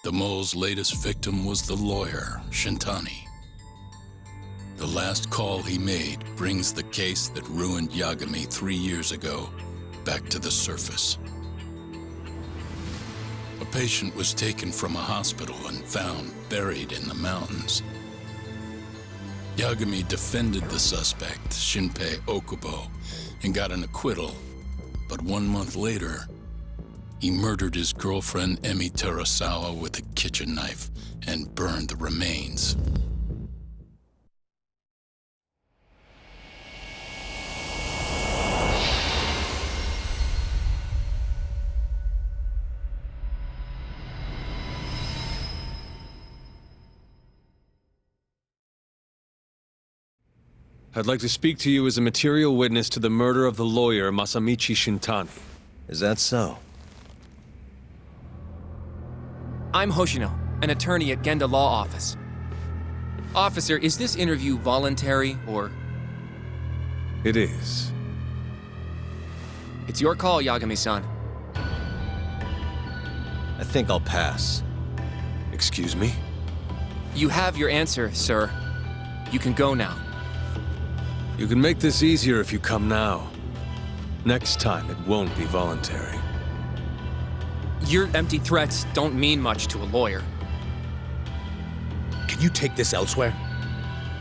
The mole's latest victim was the lawyer, Shintani. The last call he made brings the case that ruined Yagami 3 years ago back to the surface. A patient was taken from a hospital and found buried in the mountains. Yagami defended the suspect, Shinpei Okubo, and got an acquittal. But 1 month later, he murdered his girlfriend Emi Terasawa with a kitchen knife and burned the remains. I'd like to speak to you as a material witness to the murder of the lawyer Masamichi Shintani. Is that so? I'm Hoshino, an attorney at Genda Law Office. Officer, is this interview voluntary, or...? It is. It's your call, Yagami-san. I think I'll pass. Excuse me? You have your answer, sir. You can go now. You can make this easier if you come now. Next time, it won't be voluntary. Your empty threats don't mean much to a lawyer. Can you take this elsewhere?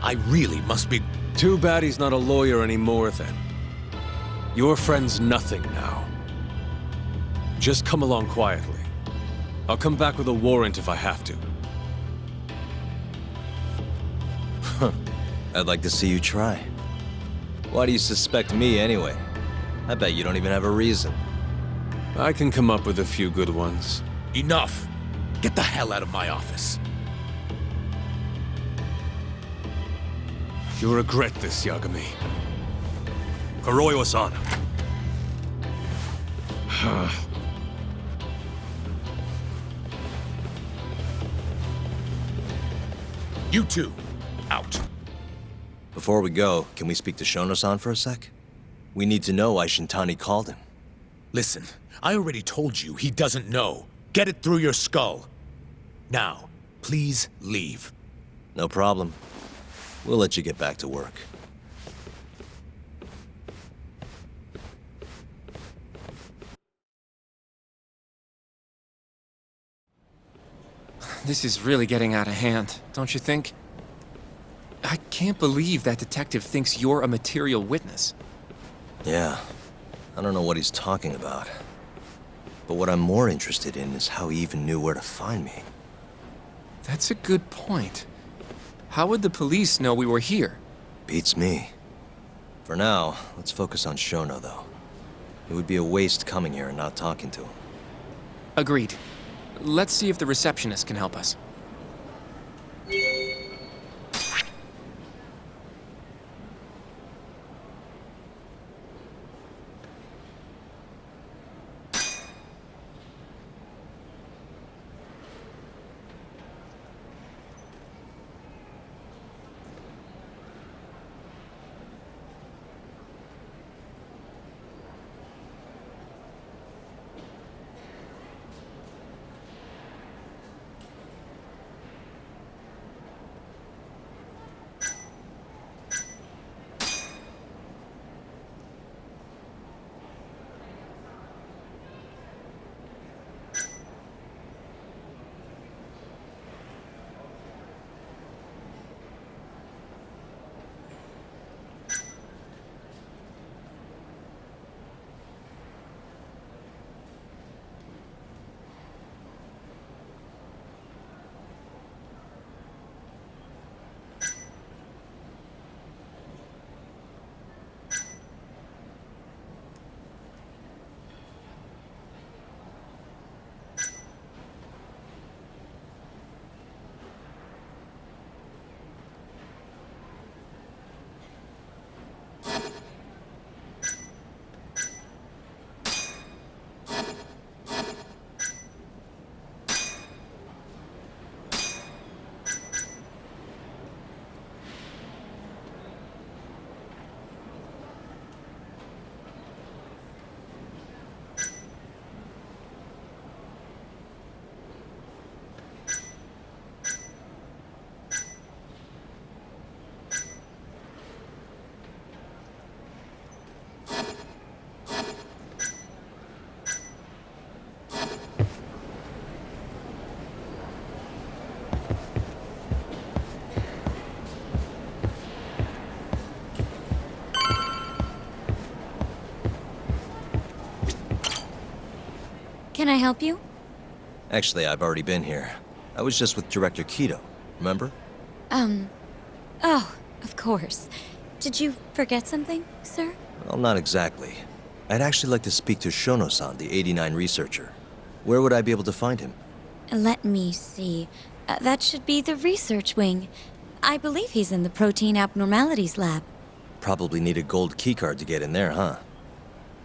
I really must be... Too bad he's not a lawyer anymore, then. Your friend's nothing now. Just come along quietly. I'll come back with a warrant if I have to. I'd like to see you try. Why do you suspect me anyway? I bet you don't even have a reason. I can come up with a few good ones. Enough! Get the hell out of my office. You'll regret this, Yagami. Kuroiwa-san. You two, out. Before we go, can we speak to Shono-san for a sec? We need to know why Shintani called him. Listen, I already told you he doesn't know. Get it through your skull. Now, please leave. No problem. We'll let you get back to work. This is really getting out of hand, don't you think? I can't believe that detective thinks you're a material witness. Yeah. I don't know what he's talking about. But what I'm more interested in is how he even knew where to find me. That's a good point. How would the police know we were here? Beats me. For now, let's focus on Shono, though. It would be a waste coming here and not talking to him. Agreed. Let's see if the receptionist can help us. Can I help you? Actually, I've already been here. I was just with Director Keto, remember? Oh, of course. Did you forget something, sir? Well, not exactly. I'd actually like to speak to Shono-san, the 89 researcher. Where would I be able to find him? Let me see. That should be the research wing. I believe he's in the protein abnormalities lab. Probably need a gold keycard to get in there, huh?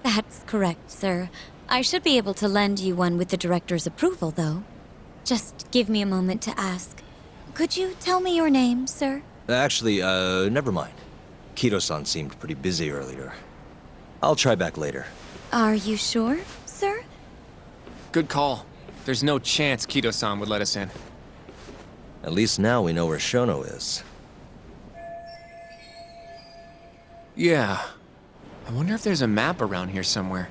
That's correct, sir. I should be able to lend you one with the director's approval, though. Just give me a moment to ask. Could you tell me your name, sir? Actually, never mind. Keto-san seemed pretty busy earlier. I'll try back later. Are you sure, sir? Good call. There's no chance Keto-san would let us in. At least now we know where Shono is. Yeah. I wonder if there's a map around here somewhere.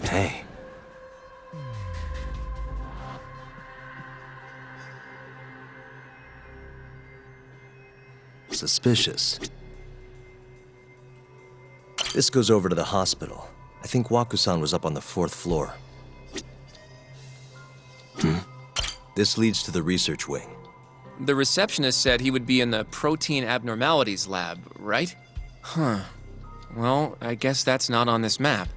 Hey. Suspicious. This goes over to the hospital. I think Waku-san was up on the 4th floor. This leads to the research wing. The receptionist said he would be in the protein abnormalities lab, right? Huh. Well, I guess that's not on this map.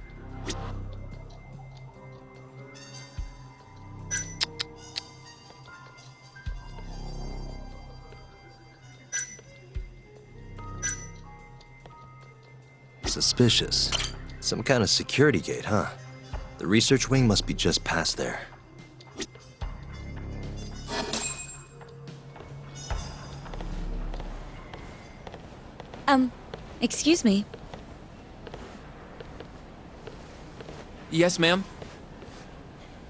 Suspicious. Some kind of security gate, huh? The research wing must be just past there. Excuse me. Yes, ma'am?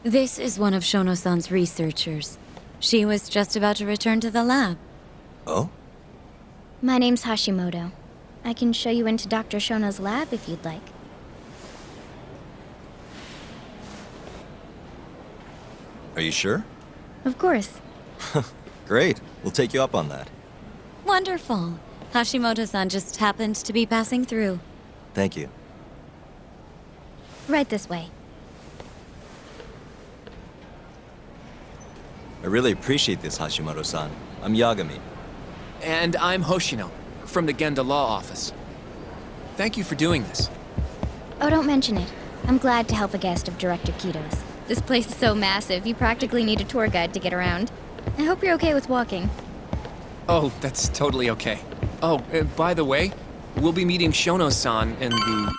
This is one of Shono-san's researchers. She was just about to return to the lab. Oh? My name's Hashimoto. I can show you into Dr. Shono's lab if you'd like. Are you sure? Of course. Great. We'll take you up on that. Wonderful. Hashimoto-san just happened to be passing through. Thank you. Right this way. I really appreciate this, Hashimoto-san. I'm Yagami. And I'm Hoshino, from the Genda Law Office. Thank you for doing this. Oh, don't mention it. I'm glad to help a guest of Director Keto's. This place is so massive, you practically need a tour guide to get around. I hope you're okay with walking. Oh, that's totally okay. Oh, by the way, we'll be meeting Shono-san in the...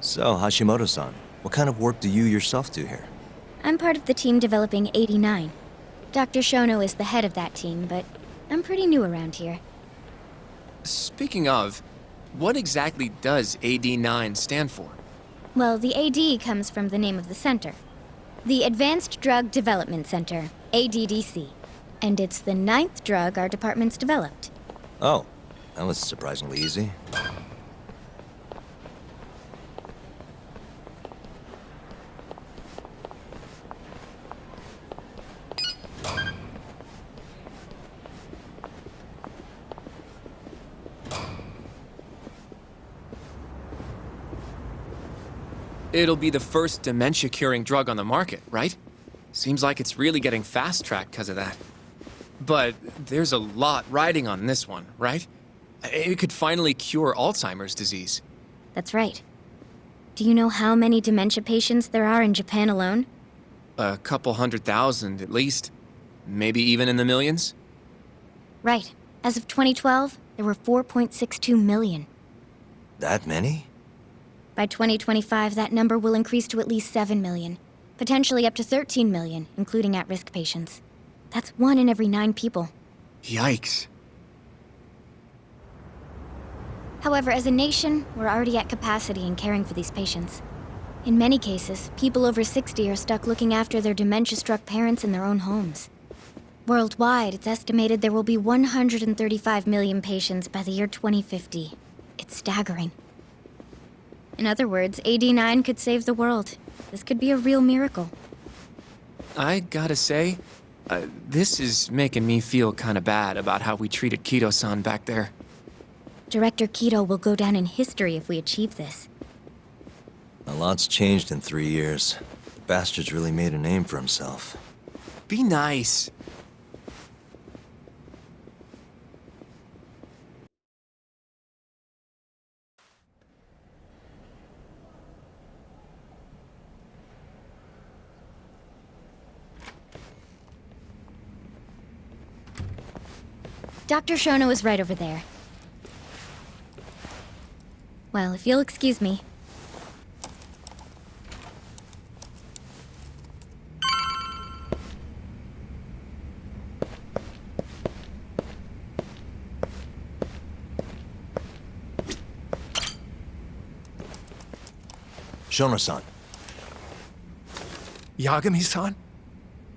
So, Hashimoto-san, what kind of work do you yourself do here? I'm part of the team developing 89. Dr. Shono is the head of that team, but I'm pretty new around here. Speaking of, what exactly does AD9 stand for? Well, the AD comes from the name of the center. The Advanced Drug Development Center, ADDC. And it's the 9th drug our department's developed. Oh, that was surprisingly easy. It'll be the first dementia-curing drug on the market, right? Seems like it's really getting fast-tracked because of that. But there's a lot riding on this one, right? It could finally cure Alzheimer's disease. That's right. Do you know how many dementia patients there are in Japan alone? A couple 100,000 at least. Maybe even in the millions? Right. As of 2012, there were 4.62 million. That many? By 2025, that number will increase to at least 7 million. Potentially up to 13 million, including at-risk patients. That's 1 in every 9 people. Yikes. However, as a nation, we're already at capacity in caring for these patients. In many cases, people over 60 are stuck looking after their dementia-struck parents in their own homes. Worldwide, it's estimated there will be 135 million patients by the year 2050. It's staggering. In other words, AD9 could save the world. This could be a real miracle. I gotta say, this is making me feel kinda bad about how we treated Kido-san back there. Director Kido will go down in history if we achieve this. A lot's changed in 3 years. The bastard's really made a name for himself. Be nice. Dr. Shono is right over there. Well, if you'll excuse me. Shono-san. Yagami-san?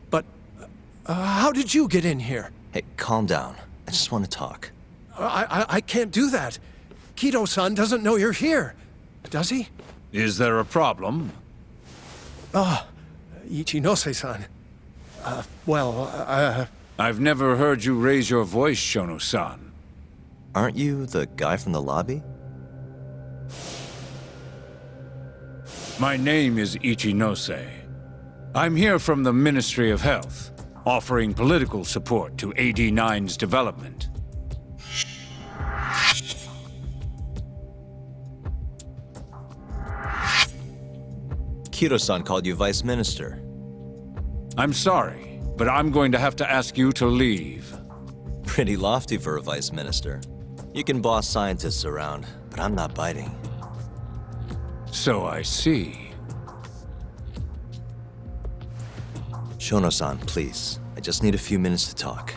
But, how did you get in here? Hey, calm down. I just want to talk. I can't do that. Kido-san doesn't know you're here, does he? Is there a problem? Ichinose-san. I've never heard you raise your voice, Shono-san. Aren't you the guy from the lobby? My name is Ichinose. I'm here from the Ministry of Health, offering political support to AD9's development. Kido-san called you Vice Minister. I'm sorry, but I'm going to have to ask you to leave. Pretty lofty for a Vice Minister. You can boss scientists around, but I'm not biting. So I see. Shono-san, please. I just need a few minutes to talk.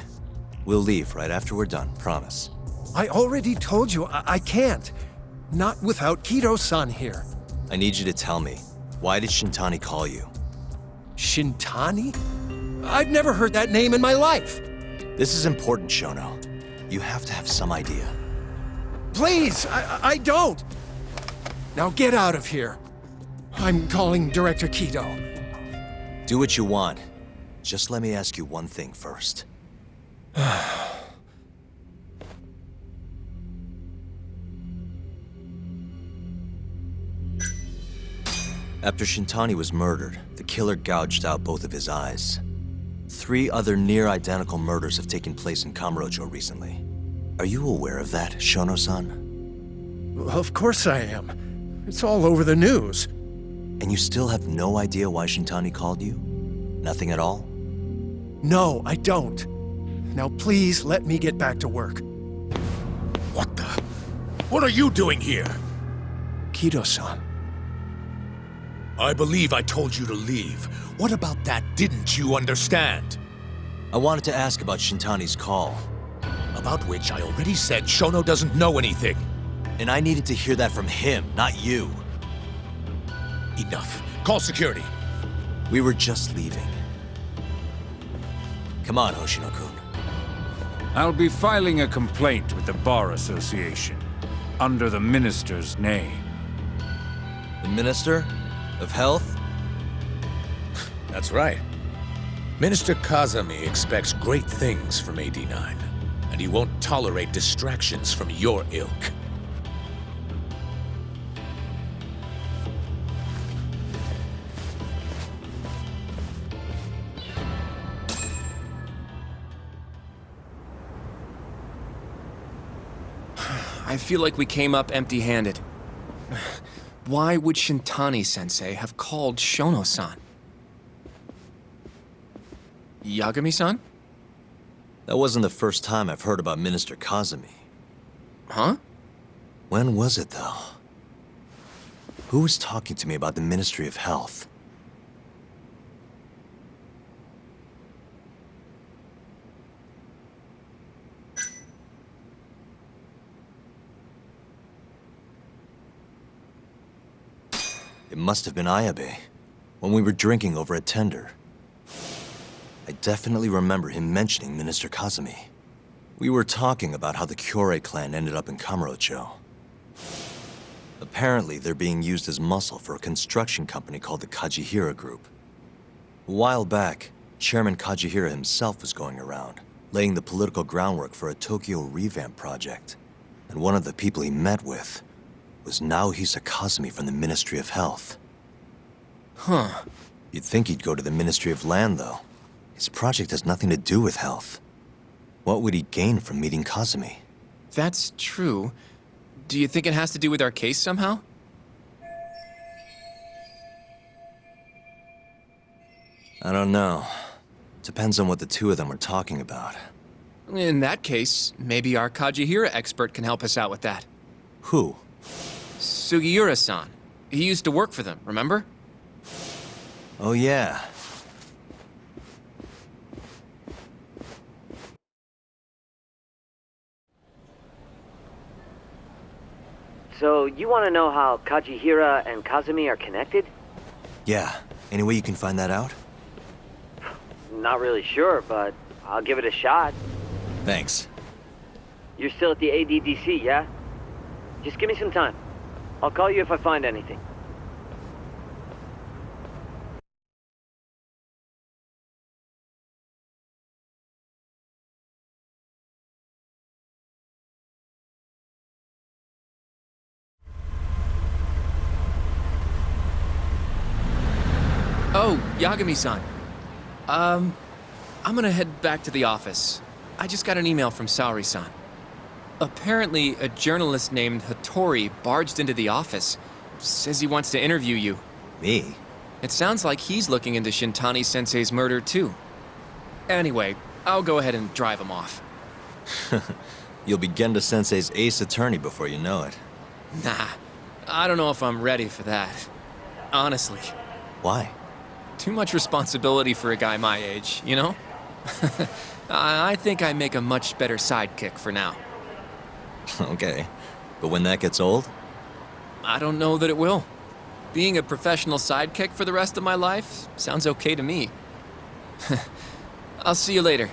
We'll leave right after we're done, promise. I already told you I can't. Not without Kido-san here. I need you to tell me, why did Shintani call you? Shintani? I've never heard that name in my life. This is important, Shono. You have to have some idea. Please, I don't. Now get out of here. I'm calling Director Kido. Do what you want. Just let me ask you one thing first. After Shintani was murdered, the killer gouged out both of his eyes. 3 other near-identical murders have taken place in Kamurocho recently. Are you aware of that, Shono-san? Of course I am. It's all over the news. And you still have no idea why Shintani called you? Nothing at all? No, I don't. Now please let me get back to work. What the? What are you doing here? Kido-san. I believe I told you to leave. What about that didn't you understand? I wanted to ask about Shintani's call. About which I already said Shono doesn't know anything. And I needed to hear that from him, not you. Enough. Call security. We were just leaving. Come on, Hoshino-kun. I'll be filing a complaint with the Bar Association, under the Minister's name. The Minister of Health? That's right. Minister Kazami expects great things from AD9, and he won't tolerate distractions from your ilk. I feel like we came up empty-handed. Why would Shintani-sensei have called Shono-san? Yagami-san? That wasn't the first time I've heard about Minister Kazami. Huh? When was it, though? Who was talking to me about the Ministry of Health? It must have been Ayabe, when we were drinking over a tender. I definitely remember him mentioning Minister Kazumi. We were talking about how the Kyorei clan ended up in Kamurocho. Apparently, they're being used as muscle for a construction company called the Kajihira Group. A while back, Chairman Kajihira himself was going around, laying the political groundwork for a Tokyo revamp project. And one of the people he met with was Naohisa Kazumi from the Ministry of Health. Huh. You'd think he'd go to the Ministry of Land, though. His project has nothing to do with health. What would he gain from meeting Kazumi? That's true. Do you think it has to do with our case somehow? I don't know. Depends on what the two of them are talking about. In that case, maybe our Kajihira expert can help us out with that. Who? Sugiura-san. He used to work for them, remember? Oh yeah. So, you want to know how Kajihira and Kazumi are connected? Yeah. Any way you can find that out? Not really sure, but I'll give it a shot. Thanks. You're still at the ADDC, yeah? Just give me some time. I'll call you if I find anything. Oh, Yagami-san. I'm gonna head back to the office. I just got an email from Saori-san. Apparently, a journalist named Hattori barged into the office. Says he wants to interview you. Me? It sounds like he's looking into Shintani-sensei's murder, too. Anyway, I'll go ahead and drive him off. You'll be Genda-sensei's ace attorney before you know it. Nah, I don't know if I'm ready for that. Honestly. Why? Too much responsibility for a guy my age, you know? I think I make a much better sidekick for now. Okay. But when that gets old? I don't know that it will. Being a professional sidekick for the rest of my life sounds okay to me. I'll see you later.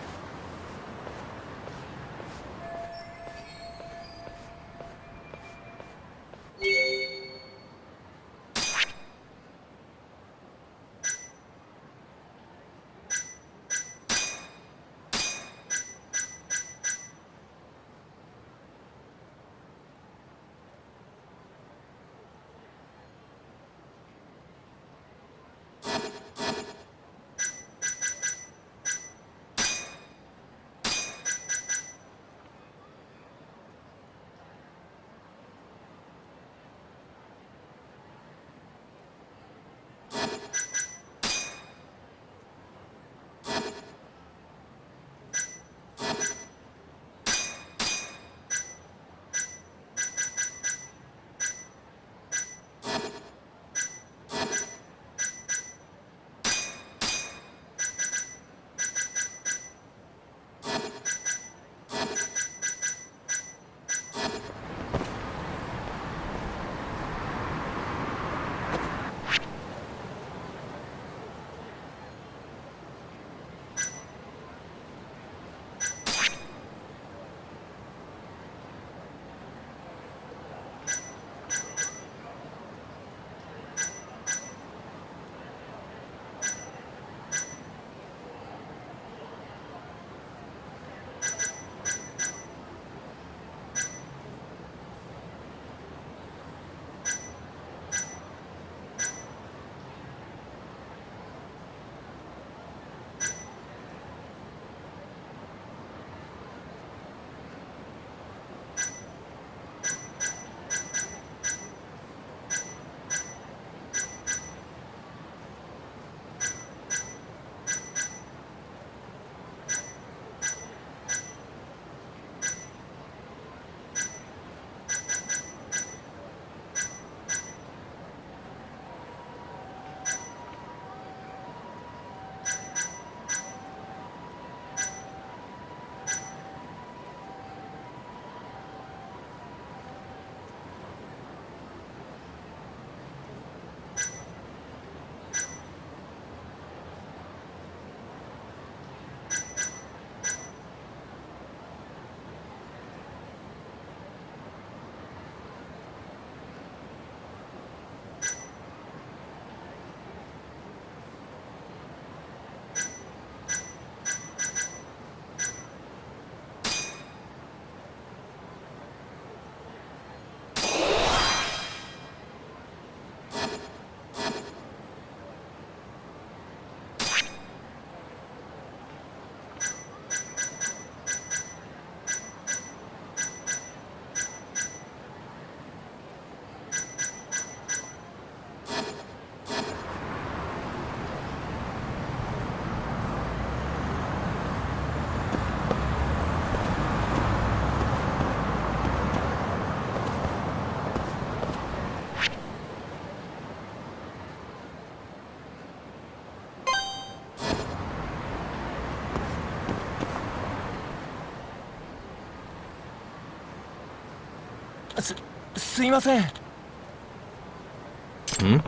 すいません。Hmm?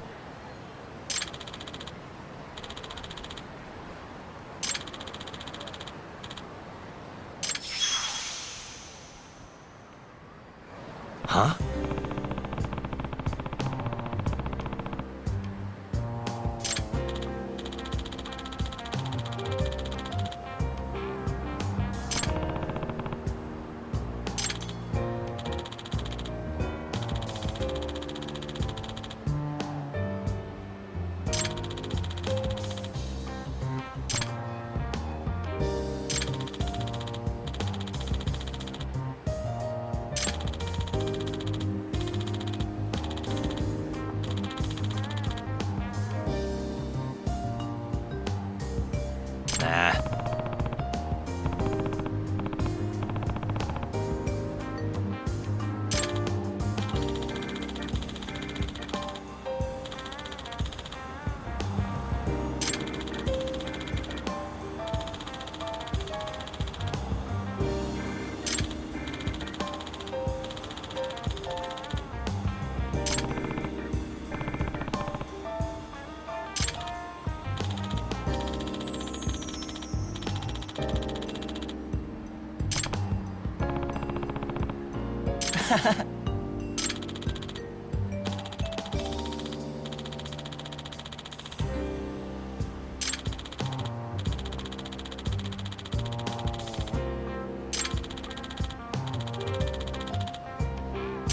Huh? Nah.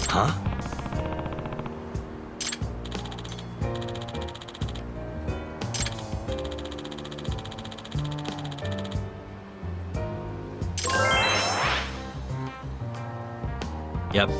Huh? Yep.